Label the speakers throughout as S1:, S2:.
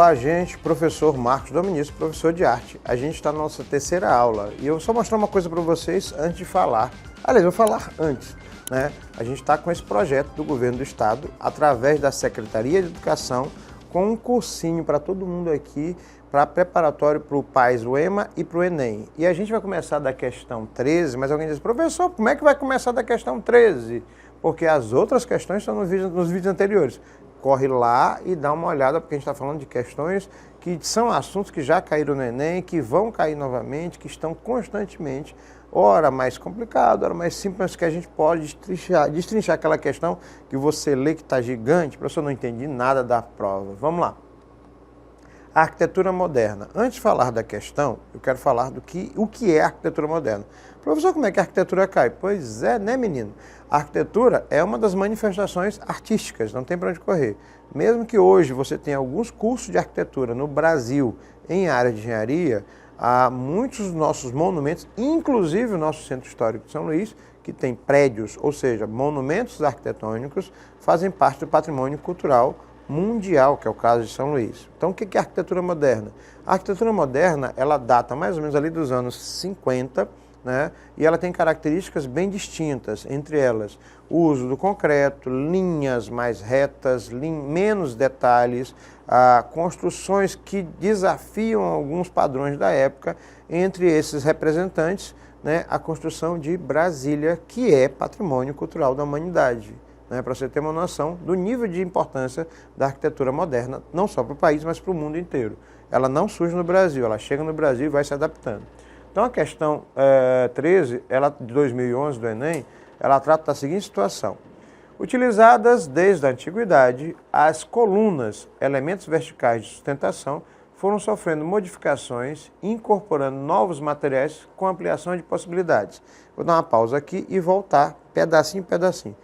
S1: Olá, gente. Professor Marcos Dominici, professor de arte. A gente está na nossa terceira aula e eu vou só mostrar uma coisa para vocês antes de falar. Aliás, eu vou falar antes, né? A gente está com esse projeto do governo do estado, através da Secretaria de Educação, com um cursinho para todo mundo aqui, para preparatório para o PAES, o EMA e para o Enem. E a gente vai começar da questão 13, mas alguém diz, professor, como é que vai começar da questão 13? Porque as outras questões estão nos vídeos anteriores. Corre lá e dá uma olhada, porque a gente está falando de questões que são assuntos que já caíram no Enem, que vão cair novamente, que estão constantemente, ora mais complicado, ora mais simples, mas que a gente pode destrinchar aquela questão que você lê que está gigante, professor, não entendi nada da prova. Vamos lá. A arquitetura moderna. Antes de falar da questão, eu quero falar o que é arquitetura moderna. Professor, como é que a arquitetura cai? Pois é, né, menino? A arquitetura é uma das manifestações artísticas, não tem para onde correr. Mesmo que hoje você tenha alguns cursos de arquitetura no Brasil em área de engenharia, há muitos dos nossos monumentos, inclusive o nosso Centro Histórico de São Luís, que tem prédios, ou seja, monumentos arquitetônicos, fazem parte do patrimônio cultural mundial, que é o caso de São Luís. Então, o que é a arquitetura moderna? A arquitetura moderna, ela data mais ou menos ali dos anos 50, né? E ela tem características bem distintas, entre elas o uso do concreto, linhas mais retas, menos detalhes, construções que desafiam alguns padrões da época, entre esses representantes, né, a construção de Brasília, que é patrimônio cultural da humanidade. Para você ter uma noção do nível de importância da arquitetura moderna, não só para o país, mas para o mundo inteiro. Ela não surge no Brasil, ela chega no Brasil e vai se adaptando. Então a questão 13, ela, de 2011 do Enem, ela trata da seguinte situação. Utilizadas desde a antiguidade, as colunas, elementos verticais de sustentação, foram sofrendo modificações, incorporando novos materiais com ampliação de possibilidades. Vou dar uma pausa aqui e voltar pedacinho, pedacinho.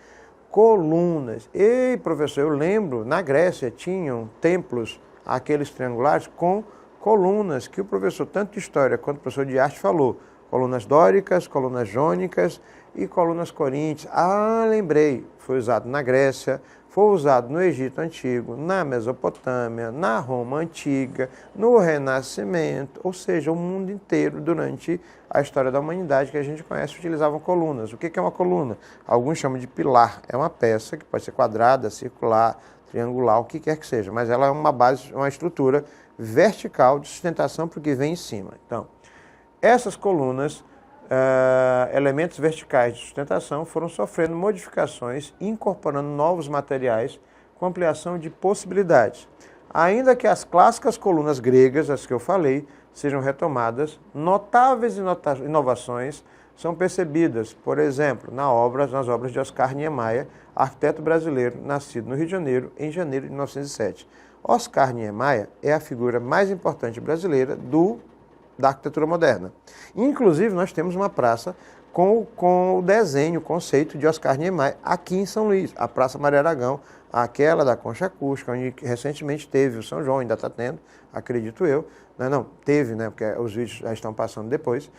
S1: Colunas. Ei, professor, eu lembro, na Grécia tinham templos, aqueles triangulares, com colunas, que o professor, tanto de história quanto o professor de arte, falou. Colunas dóricas, colunas jônicas e colunas coríntias. Ah, lembrei, foi usado na Grécia, foi usado no Egito Antigo, na Mesopotâmia, na Roma Antiga, no Renascimento, ou seja, o mundo inteiro durante a história da humanidade que a gente conhece utilizavam colunas. O que é uma coluna? Alguns chamam de pilar. É uma peça que pode ser quadrada, circular, triangular, o que quer que seja, mas ela é uma base, uma estrutura vertical de sustentação para o que vem em cima. Então, essas colunas, elementos verticais de sustentação, foram sofrendo modificações, incorporando novos materiais com ampliação de possibilidades. Ainda que as clássicas colunas gregas, as que eu falei, sejam retomadas, notáveis inovações são percebidas, por exemplo, nas obras de Oscar Niemeyer, arquiteto brasileiro nascido no Rio de Janeiro em janeiro de 1907. Oscar Niemeyer é a figura mais importante brasileira da arquitetura moderna. Inclusive, nós temos uma praça com o desenho, o conceito de Oscar Niemeyer aqui em São Luís, a Praça Maria Aragão, aquela da Concha Acústica, onde recentemente teve o São João, ainda está tendo, acredito eu. Não, teve, né, porque os vídeos já estão passando depois.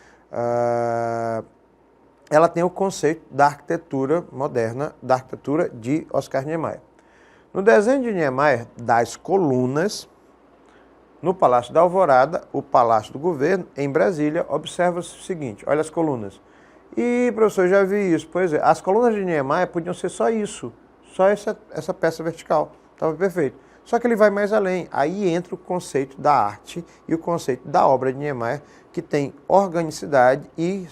S1: Ela tem o conceito da arquitetura moderna, da arquitetura de Oscar Niemeyer. No desenho de Niemeyer, das colunas, no Palácio da Alvorada, o Palácio do Governo, em Brasília, observa-se o seguinte, olha as colunas. E, professor, já vi isso. Pois é, as colunas de Niemeyer podiam ser só isso, só essa peça vertical, estava perfeito. Só que ele vai mais além, aí entra o conceito da arte e o conceito da obra de Niemeyer, que tem organicidade e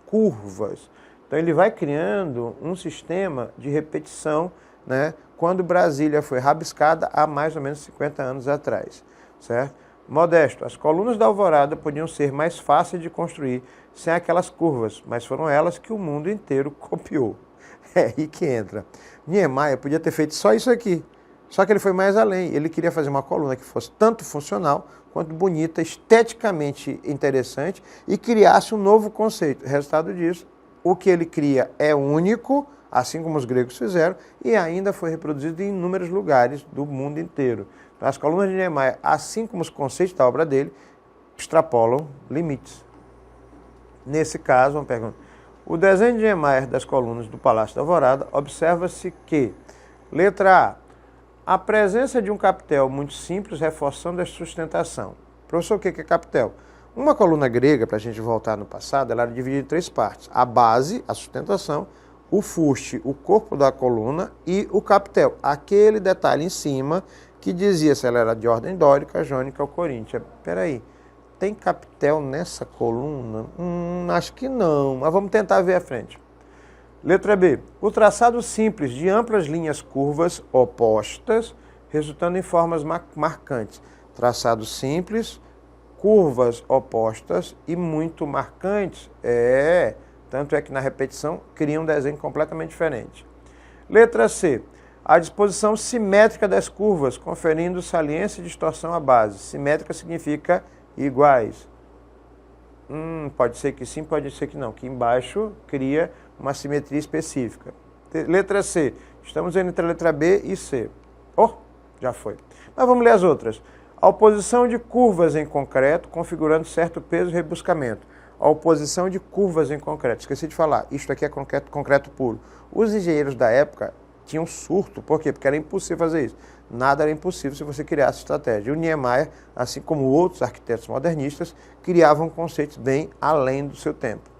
S1: curvas. Então ele vai criando um sistema de repetição, né, quando Brasília foi rabiscada há mais ou menos 50 anos atrás. Certo? Modesto, as colunas da Alvorada podiam ser mais fáceis de construir sem aquelas curvas, mas foram elas que o mundo inteiro copiou. É aí que entra. Niemeyer podia ter feito só isso aqui, só que ele foi mais além. Ele queria fazer uma coluna que fosse tanto funcional quanto bonita, esteticamente interessante e criasse um novo conceito. Resultado disso, o que ele cria é único, assim como os gregos fizeram, e ainda foi reproduzido em inúmeros lugares do mundo inteiro. As colunas de Niemeyer, assim como os conceitos da obra dele, extrapolam limites. Nesse caso, uma pergunta. O desenho de Niemeyer das colunas do Palácio da Alvorada, observa-se que, letra A presença de um capitel muito simples reforçando a sustentação. Professor, o que é capitel? Uma coluna grega, para a gente voltar no passado, ela era dividida em 3 partes. A base, a sustentação, o fuste, o corpo da coluna e o capitel. Aquele detalhe em cima que dizia se ela era de ordem dórica, jônica ou coríntia. Peraí, tem capitel nessa coluna? Acho que não, mas vamos tentar ver à frente. Letra B. O traçado simples de amplas linhas curvas opostas, resultando em formas marcantes. Traçado simples, curvas opostas e muito marcantes. Tanto é que na repetição cria um desenho completamente diferente. Letra C. A disposição simétrica das curvas, conferindo saliência e distorção à base. Simétrica significa iguais. Pode ser que sim, pode ser que não. Que embaixo cria uma simetria específica. Letra C. Estamos entre a letra B e C. Já foi. Mas vamos ler as outras. A oposição de curvas em concreto, configurando certo peso e rebuscamento. A oposição de curvas em concreto. Esqueci de falar. Isto aqui é concreto puro. Os engenheiros da época tinham surto. Por quê? Porque era impossível fazer isso. Nada era impossível se você criasse estratégia. O Niemeyer, assim como outros arquitetos modernistas, criavam conceitos bem além do seu tempo.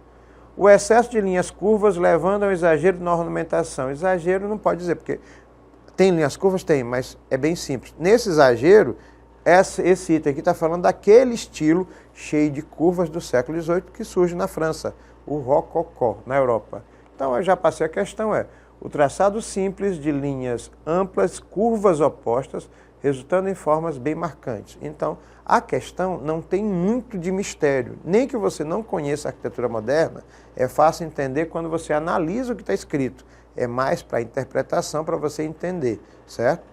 S1: O excesso de linhas curvas levando ao exagero na ornamentação. Exagero não pode dizer, porque tem linhas curvas? Tem, mas é bem simples. Nesse exagero, esse item aqui está falando daquele estilo cheio de curvas do século XVIII que surge na França, o rococó, na Europa. Então, eu já passei a questão, o traçado simples de linhas amplas, curvas opostas, resultando em formas bem marcantes. Então, a questão não tem muito de mistério. Nem que você não conheça a arquitetura moderna, é fácil entender quando você analisa o que está escrito. É mais para a interpretação, para você entender, certo?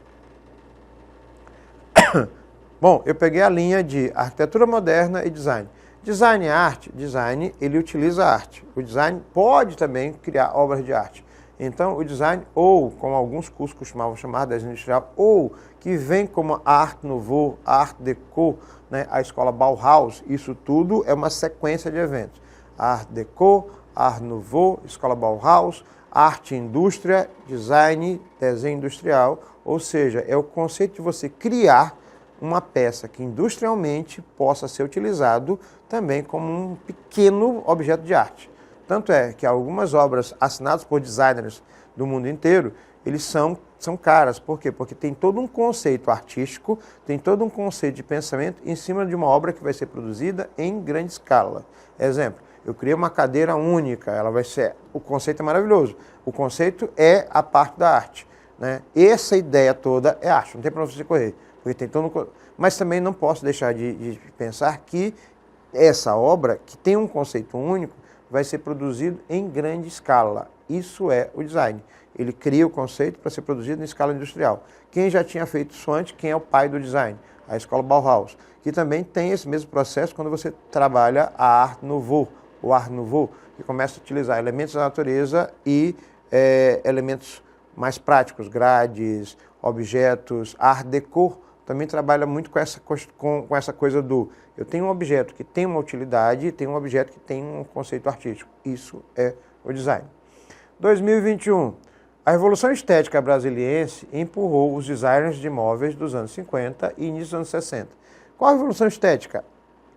S1: Bom, eu peguei a linha de arquitetura moderna e design. Design é arte? Design, ele utiliza arte. O design pode também criar obras de arte. Então, o design, ou, como alguns cursos costumavam chamar, design industrial, ou que vem como Art Nouveau, Art Deco, né, a escola Bauhaus, isso tudo é uma sequência de eventos. Art Deco, Art Nouveau, escola Bauhaus, arte e indústria, design, desenho industrial, ou seja, é o conceito de você criar uma peça que industrialmente possa ser utilizado também como um pequeno objeto de arte. Tanto é que algumas obras assinadas por designers do mundo inteiro, eles são caras. Por quê? Porque tem todo um conceito artístico, tem todo um conceito de pensamento em cima de uma obra que vai ser produzida em grande escala. Exemplo, eu criei uma cadeira única, ela vai ser... O conceito é maravilhoso. O conceito é a parte da arte, né? Essa ideia toda é arte, não tem para você correr. Porque tem todo... Mas também não posso deixar de pensar que essa obra, que tem um conceito único, vai ser produzido em grande escala. Isso é o design. Ele cria o conceito para ser produzido em escala industrial. Quem já tinha feito isso antes, quem é o pai do design? A escola Bauhaus, que também tem esse mesmo processo quando você trabalha a Art Nouveau, o Art Nouveau, que começa a utilizar elementos da natureza e elementos mais práticos, grades, objetos. Art Deco também trabalha muito com essa coisa do... Eu tenho um objeto que tem uma utilidade e tem um objeto que tem um conceito artístico. Isso é o design. 2021. A Revolução Estética Brasiliense empurrou os designers de móveis dos anos 50 e início dos anos 60. Qual a Revolução Estética?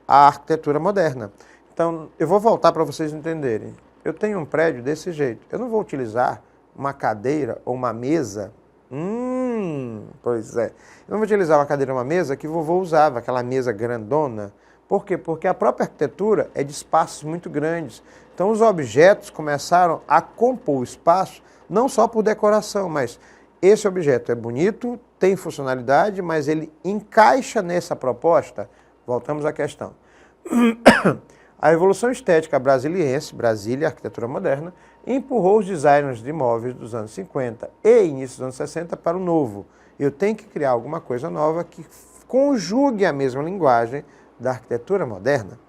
S1: A arquitetura moderna. Então, eu vou voltar para vocês entenderem. Eu tenho um prédio desse jeito. Eu não vou utilizar uma cadeira ou uma mesa... Pois é. Eu não vou utilizar uma cadeira ou uma mesa que vovô usava, aquela mesa grandona. Por quê? Porque a própria arquitetura é de espaços muito grandes. Então os objetos começaram a compor o espaço, não só por decoração, mas esse objeto é bonito, tem funcionalidade, mas ele encaixa nessa proposta. Voltamos à questão. A Revolução Estética Brasiliense, Brasília, arquitetura moderna, empurrou os designers de imóveis dos anos 50 e início dos anos 60 para o novo. Eu tenho que criar alguma coisa nova que conjugue a mesma linguagem da arquitetura moderna.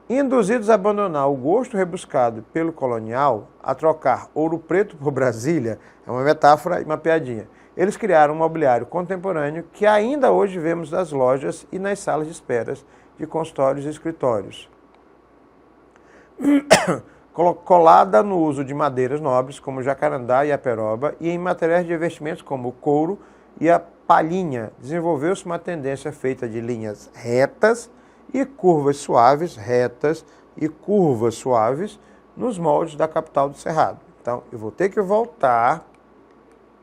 S1: Induzidos a abandonar o gosto rebuscado pelo colonial, a trocar Ouro Preto por Brasília, é uma metáfora e uma piadinha, eles criaram um mobiliário contemporâneo que ainda hoje vemos nas lojas e nas salas de esperas de consultórios e escritórios. Colada no uso de madeiras nobres, como jacarandá e aperoba, e em materiais de revestimentos como o couro e a palhinha. Desenvolveu-se uma tendência feita de linhas retas e curvas suaves, retas e curvas suaves, nos moldes da capital do Cerrado. Então, eu vou ter que voltar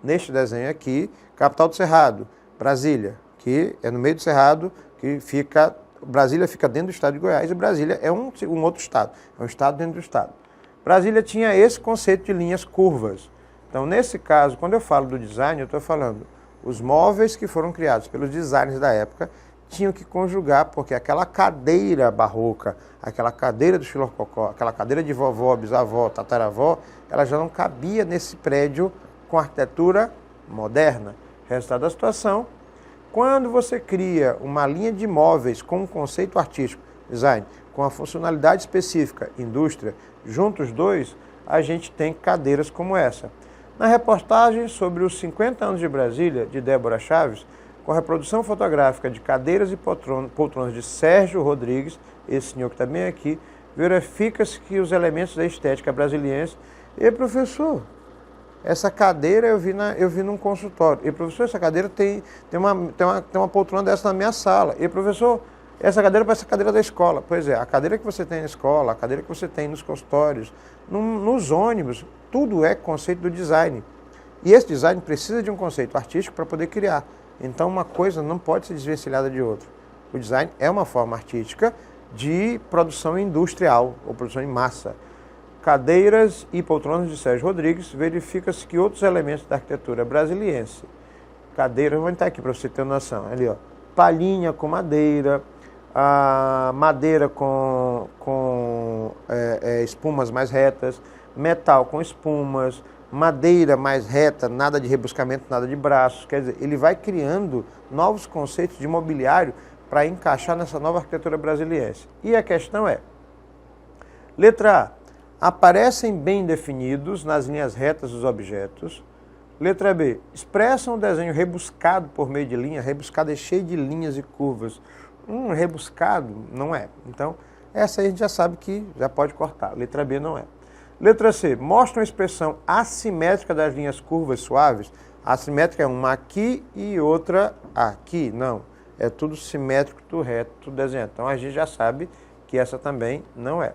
S1: neste desenho aqui, capital do Cerrado, Brasília, que é no meio do Cerrado, que fica, Brasília fica dentro do estado de Goiás, e Brasília é um outro estado, é um estado dentro do estado. Brasília tinha esse conceito de linhas curvas. Então, nesse caso, quando eu falo do design, eu estou falando os móveis que foram criados pelos designers da época tinham que conjugar, porque aquela cadeira barroca, aquela cadeira do estilo rococó, aquela cadeira de vovó, bisavó, tataravó, ela já não cabia nesse prédio com arquitetura moderna. Resultado da situação, quando você cria uma linha de móveis com um conceito artístico, design, com a funcionalidade específica, indústria, juntos os dois, a gente tem cadeiras como essa. Na reportagem sobre os 50 anos de Brasília, de Débora Chaves, com a reprodução fotográfica de cadeiras e poltronas de Sérgio Rodrigues, esse senhor que está bem aqui, verifica-se que os elementos da estética brasiliense... E professor, essa cadeira eu vi num consultório. E professor, essa cadeira tem uma poltrona dessa na minha sala. E professor, essa cadeira parece a cadeira da escola. Pois é, a cadeira que você tem na escola, a cadeira que você tem nos consultórios, nos ônibus, tudo é conceito do design. E esse design precisa de um conceito artístico para poder criar. Então, uma coisa não pode ser desvencilhada de outra. O design é uma forma artística de produção industrial, ou produção em massa. Cadeiras e poltronas de Sérgio Rodrigues, verifica-se que outros elementos da arquitetura brasiliense, cadeiras, vou entrar aqui para você ter noção, ali ó, palhinha com madeira, a madeira com espumas mais retas, metal com espumas, madeira mais reta, nada de rebuscamento, nada de braços. Quer dizer, ele vai criando novos conceitos de mobiliário para encaixar nessa nova arquitetura brasiliense. E a questão é, letra A, aparecem bem definidos nas linhas retas dos objetos. Letra B, expressam o desenho rebuscado por meio de linha. Rebuscado é cheio de linhas e curvas. Rebuscado não é. Então, essa aí a gente já sabe que já pode cortar. Letra B não é. Letra C, mostra uma expressão assimétrica das linhas curvas suaves. Assimétrica é uma aqui e outra aqui. Não, é tudo simétrico, tudo reto, tudo desenhado. Então, a gente já sabe que essa também não é.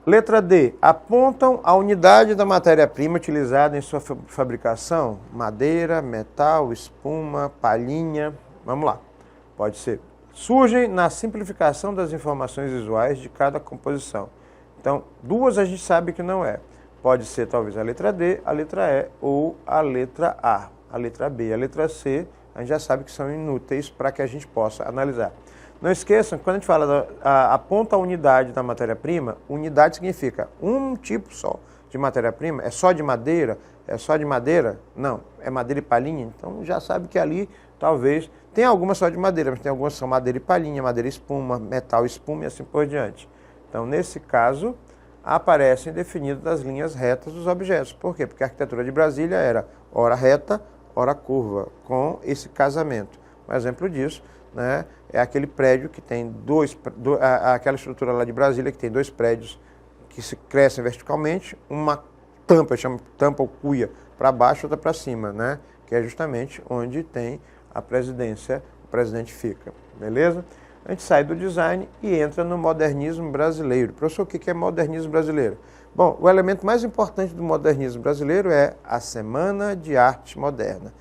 S1: Letra D, apontam a unidade da matéria-prima utilizada em sua fabricação. Madeira, metal, espuma, palhinha. Vamos lá, pode ser. Surgem na simplificação das informações visuais de cada composição. Então, duas a gente sabe que não é. Pode ser talvez a letra D, a letra E ou a letra A. A letra B e a letra C, a gente já sabe que são inúteis para que a gente possa analisar. Não esqueçam que quando a gente fala aponta a unidade da matéria-prima, unidade significa um tipo só de matéria-prima. É só de madeira? É só de madeira? Não, é madeira e palhinha. Então já sabe que ali talvez tem algumas só de madeira, mas tem algumas que são madeira e palhinha, madeira e espuma, metal e espuma e assim por diante. Então nesse caso aparecem definidas as linhas retas dos objetos. Por quê? Porque a arquitetura de Brasília era ora reta, ora curva, com esse casamento. Um exemplo disso, né, é aquele prédio que tem aquela estrutura lá de Brasília que tem dois prédios que se crescem verticalmente, uma tampa, chama tampa ou cuia, para baixo e outra para cima, né, que é justamente onde tem a presidência, o presidente fica, beleza? A gente sai do design e entra no modernismo brasileiro. Professor, o que é modernismo brasileiro? Bom, o elemento mais importante do modernismo brasileiro é a Semana de Arte Moderna.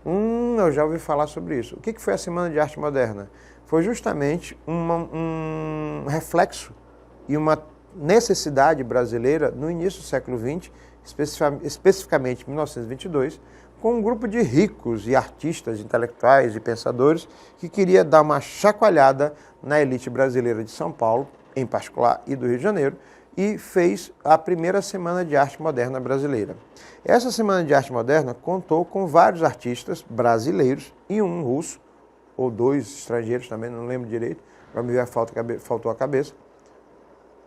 S1: Eu já ouvi falar sobre isso. O que foi a Semana de Arte Moderna? Foi justamente um reflexo e uma necessidade brasileira no início do século XX, especificamente em 1922, com um grupo de ricos e artistas, intelectuais e pensadores que queria dar uma chacoalhada na elite brasileira de São Paulo, em particular, e do Rio de Janeiro, e fez a primeira Semana de Arte Moderna brasileira. Essa Semana de Arte Moderna contou com vários artistas brasileiros e um russo, ou dois estrangeiros também, não lembro direito, para me ver faltou a cabeça.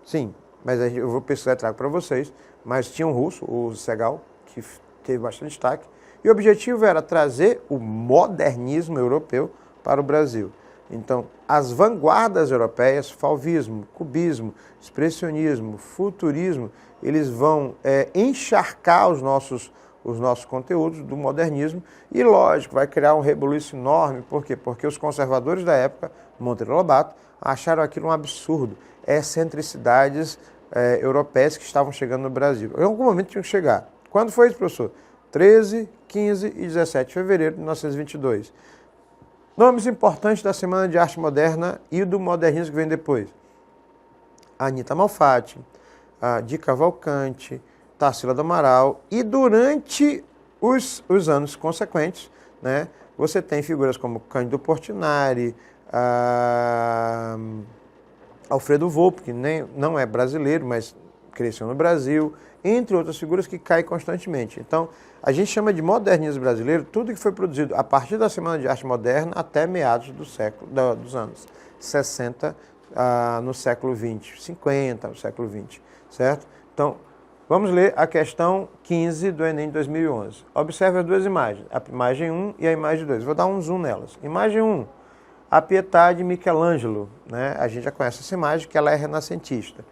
S1: Sim, mas eu vou pesquisar e trago para vocês, mas tinha um russo, o Segal, que teve bastante destaque, e o objetivo era trazer o modernismo europeu para o Brasil. Então, as vanguardas europeias, fauvismo, cubismo, expressionismo, futurismo, eles vão encharcar os nossos os nossos conteúdos do modernismo e, lógico, vai criar um rebuliço enorme. Por quê? Porque os conservadores da época, Monteiro Lobato, acharam aquilo um absurdo, excentricidades europeias que estavam chegando no Brasil. Em algum momento tinham que chegar. Quando foi isso, professor? 13, 15 e 17 de fevereiro de 1922. Nomes importantes da Semana de Arte Moderna e do modernismo que vem depois. Anita Malfatti, Di Cavalcanti, Tarsila do Amaral, e durante os anos consequentes, né, você tem figuras como Cândido Portinari, Alfredo Volpi, que não é brasileiro, mas cresceu no Brasil, entre outras figuras que caem constantemente. Então, a gente chama de modernismo brasileiro tudo que foi produzido a partir da Semana de Arte Moderna até meados dos anos 60, no século XX, 50, no século XX, certo? Então, vamos ler a questão 15 do Enem de 2011. Observe as duas imagens, a imagem 1 e a imagem 2. Vou dar um zoom nelas. Imagem 1, a Pietà de Michelangelo, né? A gente já conhece essa imagem, que ela é renascentista.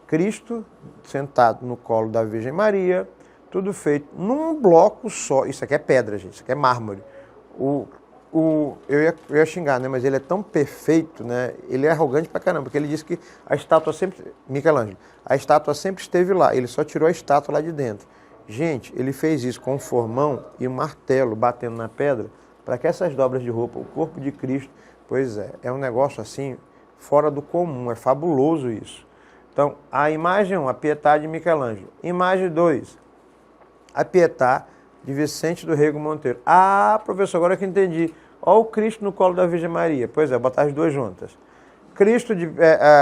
S1: Cristo sentado no colo da Virgem Maria, tudo feito num bloco só. Isso aqui é pedra, gente, isso aqui é mármore. Eu ia xingar, né? Mas ele é tão perfeito, né? Ele é arrogante pra caramba, porque ele disse que a estátua sempre... Michelangelo, a estátua sempre esteve lá, ele só tirou a estátua lá de dentro. Gente, ele fez isso com um formão e um martelo batendo na pedra, para que essas dobras de roupa, o corpo de Cristo, pois é um negócio assim, fora do comum, é fabuloso isso. Então, a imagem 1, a Pietà de Michelangelo. Imagem 2, a Pietà de Vicente do Rego Monteiro. Ah, professor, agora que entendi. Olha o Cristo no colo da Virgem Maria. Pois é, botar as duas juntas. Cristo,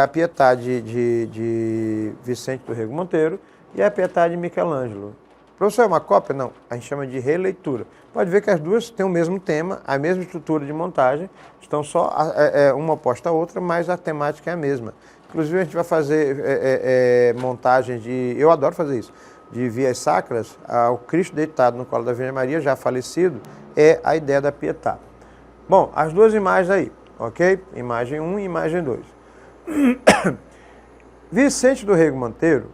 S1: a Pietà de Vicente do Rego Monteiro e a Pietà de Michelangelo. Professor, é uma cópia? Não, a gente chama de releitura. Pode ver que as duas têm o mesmo tema, a mesma estrutura de montagem, estão só uma oposta à outra, mas a temática é a mesma. Inclusive, a gente vai fazer montagens de... Eu adoro fazer isso. De vias sacras, o Cristo deitado no colo da Virgem Maria, já falecido, é a ideia da Pietà. Bom, as duas imagens aí, ok? Imagem 1 e imagem 2. Vicente do Rego Monteiro,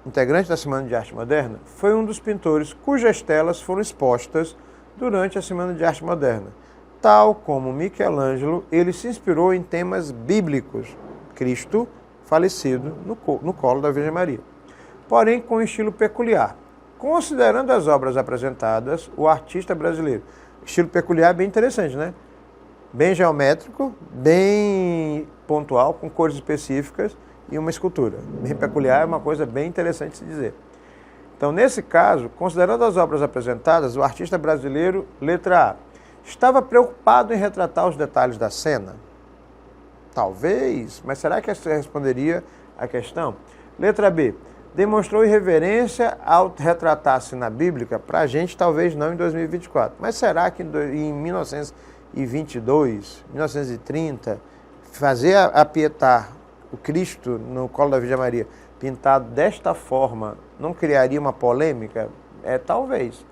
S1: integrante da Semana de Arte Moderna, foi um dos pintores cujas telas foram expostas durante a Semana de Arte Moderna. Tal como Michelangelo, ele se inspirou em temas bíblicos. Cristo falecido no colo da Virgem Maria. Porém, com um estilo peculiar. Considerando as obras apresentadas, o artista brasileiro... Estilo peculiar bem interessante, né? Bem geométrico, bem pontual, com cores específicas e uma escultura. Bem peculiar é uma coisa bem interessante de se dizer. Então, nesse caso, considerando as obras apresentadas, o artista brasileiro, letra A, estava preocupado em retratar os detalhes da cena? Talvez, mas será que você responderia a questão? Letra B, demonstrou irreverência ao retratar-se na Bíblia? Para a gente, talvez não em 2024. Mas será que em 1922, 1930, fazer a Pietà, o Cristo no colo da Virgem Maria, pintado desta forma, não criaria uma polêmica? Talvez.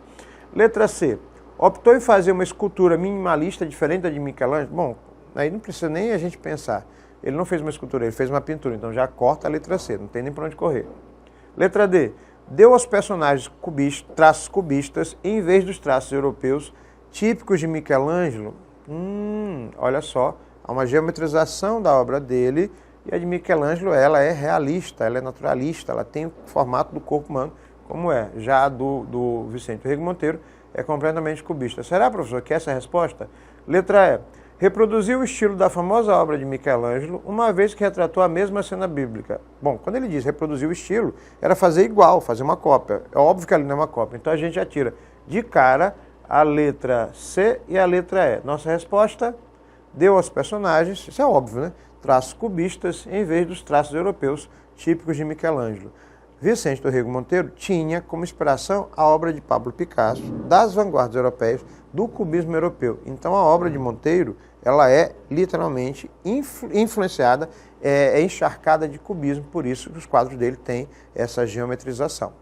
S1: Letra C, optou em fazer uma escultura minimalista diferente da de Michelangelo? Bom, aí não precisa nem a gente pensar. Ele não fez uma escultura, ele fez uma pintura, então já corta a letra C, não tem nem para onde correr. Letra D, deu aos personagens traços cubistas em vez dos traços europeus típicos de Michelangelo. Olha só, há uma geometrização da obra dele e a de Michelangelo ela é realista, ela é naturalista, ela tem o formato do corpo humano como é. Já a do Vicente Rego Monteiro é completamente cubista. Será, professor, que essa é a resposta? Letra E. Reproduziu o estilo da famosa obra de Michelangelo, uma vez que retratou a mesma cena bíblica. Bom, quando ele diz reproduzir o estilo, era fazer igual, fazer uma cópia. É óbvio que ali não é uma cópia. Então a gente já tira de cara a letra C e a letra E. Nossa resposta, deu aos personagens, isso é óbvio, né? Traços cubistas em vez dos traços europeus típicos de Michelangelo. Vicente do Rego Monteiro tinha como inspiração a obra de Pablo Picasso, das vanguardas europeias, do cubismo europeu. Então a obra de Monteiro, ela é literalmente influenciada, é encharcada de cubismo, por isso que os quadros dele têm essa geometrização.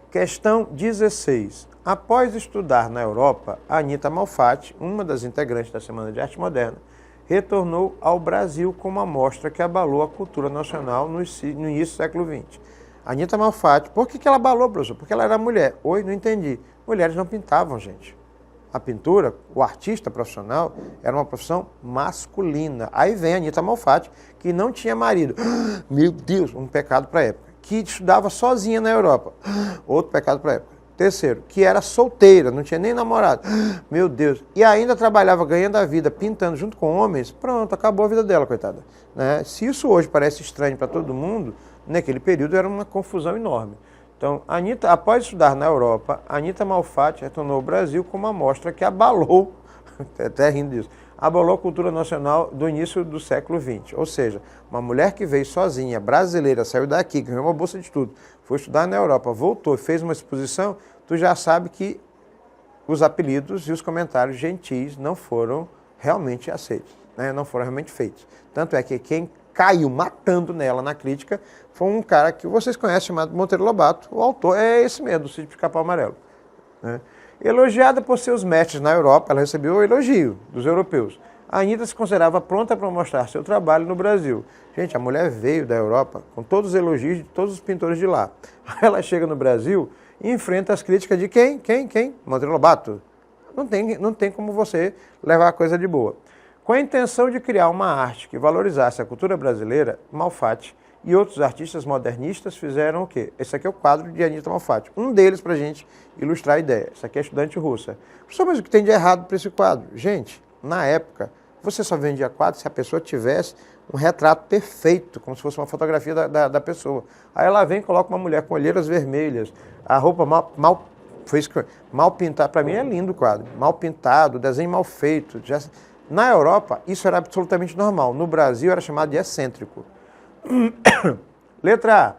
S1: Questão 16. Após estudar na Europa, Anita Malfatti, uma das integrantes da Semana de Arte Moderna, retornou ao Brasil com uma mostra que abalou a cultura nacional no início do século XX. Anitta Malfatti, por que ela abalou, professor? Porque ela era mulher. Oi, não entendi. Mulheres não pintavam, gente. A pintura, o artista profissional, era uma profissão masculina. Aí vem a Anitta Malfatti, que não tinha marido. Meu Deus, um pecado para a época. Que estudava sozinha na Europa. Outro pecado para a época. Terceiro, que era solteira, não tinha nem namorado. Meu Deus. E ainda trabalhava ganhando a vida, pintando junto com homens. Pronto, acabou a vida dela, coitada. Né? Se isso hoje parece estranho para todo mundo, naquele período era uma confusão enorme. Então, Anitta, após estudar na Europa, Anitta Malfatti retornou ao Brasil com uma amostra que abalou, até rindo disso, abalou a cultura nacional do início do século XX. Ou seja, uma mulher que veio sozinha, brasileira, saiu daqui, ganhou uma bolsa de estudo, foi estudar na Europa, voltou, fez uma exposição, tu já sabe que os apelidos e os comentários gentis não foram realmente aceitos, né? Não foram realmente feitos. Tanto é que quem caiu matando nela na crítica foi um cara que vocês conhecem, chamado Monteiro Lobato. O autor é esse mesmo, do Sítio Pica-Pau Amarelo. Né? Elogiada por seus mestres na Europa, ela recebeu o elogio dos europeus. A Anitta se considerava pronta para mostrar seu trabalho no Brasil. Gente, a mulher veio da Europa com todos os elogios de todos os pintores de lá. Ela chega no Brasil e enfrenta as críticas de quem? Monteiro Lobato. Não tem como você levar a coisa de boa. Com a intenção de criar uma arte que valorizasse a cultura brasileira, Malfatti e outros artistas modernistas fizeram o quê? Esse aqui é o quadro de Anitta Malfatti. Um deles para a gente ilustrar a ideia. Essa aqui é a estudante russa. Professor, mas o que tem de errado para esse quadro? Gente, na época, você só vendia quadro se a pessoa tivesse um retrato perfeito, como se fosse uma fotografia da pessoa. Aí ela vem e coloca uma mulher com olheiras vermelhas, a roupa mal pintada. Para mim é lindo o quadro. Mal pintado, desenho mal feito. Na Europa, isso era absolutamente normal. No Brasil, era chamado de excêntrico. Letra A.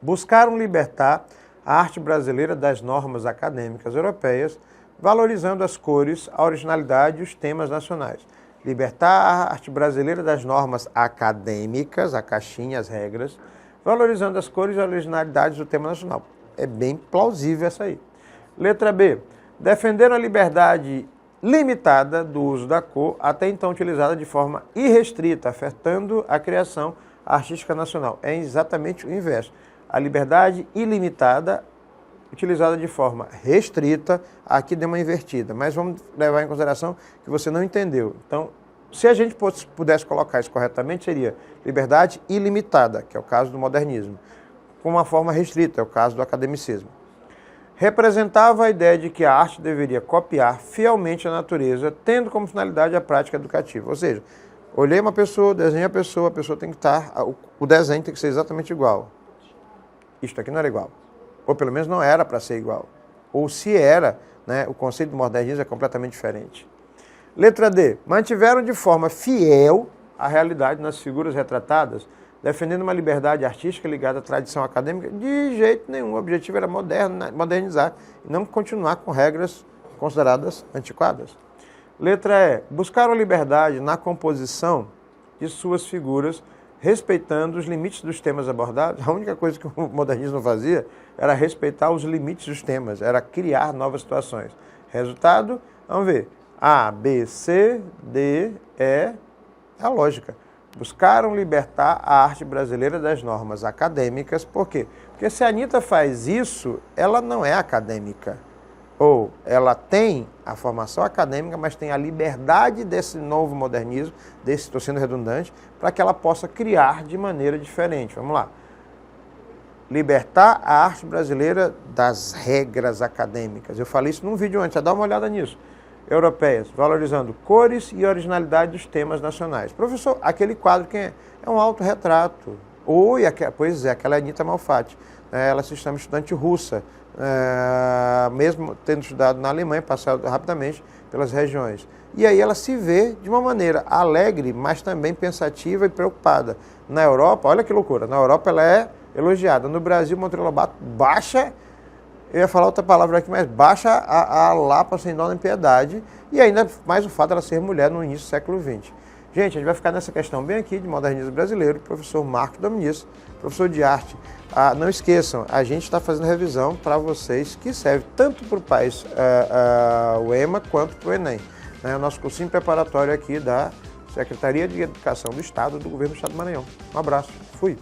S1: Buscaram libertar a arte brasileira das normas acadêmicas europeias, valorizando as cores, a originalidade e os temas nacionais. Libertar a arte brasileira das normas acadêmicas, a caixinha, as regras, valorizando as cores e a originalidade do tema nacional. É bem plausível essa aí. Letra B. Defenderam a liberdade limitada do uso da cor, até então utilizada de forma irrestrita, afetando a criação artística nacional. É exatamente o inverso. A liberdade ilimitada, utilizada de forma restrita, aqui deu uma invertida. Mas vamos levar em consideração que você não entendeu. Então, se a gente pudesse colocar isso corretamente, seria liberdade ilimitada, que é o caso do modernismo, com uma forma restrita, é o caso do academicismo. Representava a ideia de que a arte deveria copiar fielmente a natureza, tendo como finalidade a prática educativa. Ou seja, olhei uma pessoa, desenhei a pessoa tem que estar, o desenho tem que ser exatamente igual. Isto aqui não era igual. Ou pelo menos não era para ser igual. Ou se era, né, o conceito do modernismo é completamente diferente. Letra D. Mantiveram de forma fiel a realidade nas figuras retratadas, defendendo uma liberdade artística ligada à tradição acadêmica. De jeito nenhum. O objetivo era modernizar e não continuar com regras consideradas antiquadas. Letra E. Buscaram liberdade na composição de suas figuras, respeitando os limites dos temas abordados. A única coisa que o modernismo fazia era respeitar os limites dos temas, era criar novas situações. Resultado, vamos ver. A, B, C, D, E, é a lógica. Buscaram libertar a arte brasileira das normas acadêmicas. Por quê? Porque se a Anitta faz isso, ela não é acadêmica. Ou ela tem a formação acadêmica, mas tem a liberdade desse novo modernismo, estou sendo redundante, para que ela possa criar de maneira diferente. Vamos lá. Libertar a arte brasileira das regras acadêmicas. Eu falei isso num vídeo antes, dá uma olhada nisso. Europeias, valorizando cores e originalidade dos temas nacionais. Professor, aquele quadro quem é? É um autorretrato. Pois é, aquela é Anitta Malfatti. Ela se chama estudante russa, mesmo tendo estudado na Alemanha, passado rapidamente pelas regiões. E aí ela se vê de uma maneira alegre, mas também pensativa e preocupada. Na Europa, olha que loucura, na Europa ela é elogiada. No Brasil, Monteiro Lobato baixa, eu ia falar outra palavra aqui, mas baixa a lapa sem dó nem piedade, e ainda mais o fato dela ser mulher no início do século XX. Gente, a gente vai ficar nessa questão bem aqui de modernismo brasileiro, professor Marcos Dominício, professor de arte. Não esqueçam, a gente está fazendo revisão para vocês que serve tanto para o PAES, o EMA, quanto para o Enem. O nosso cursinho preparatório aqui da Secretaria de Educação do Estado, do Governo do Estado do Maranhão. Um abraço, fui!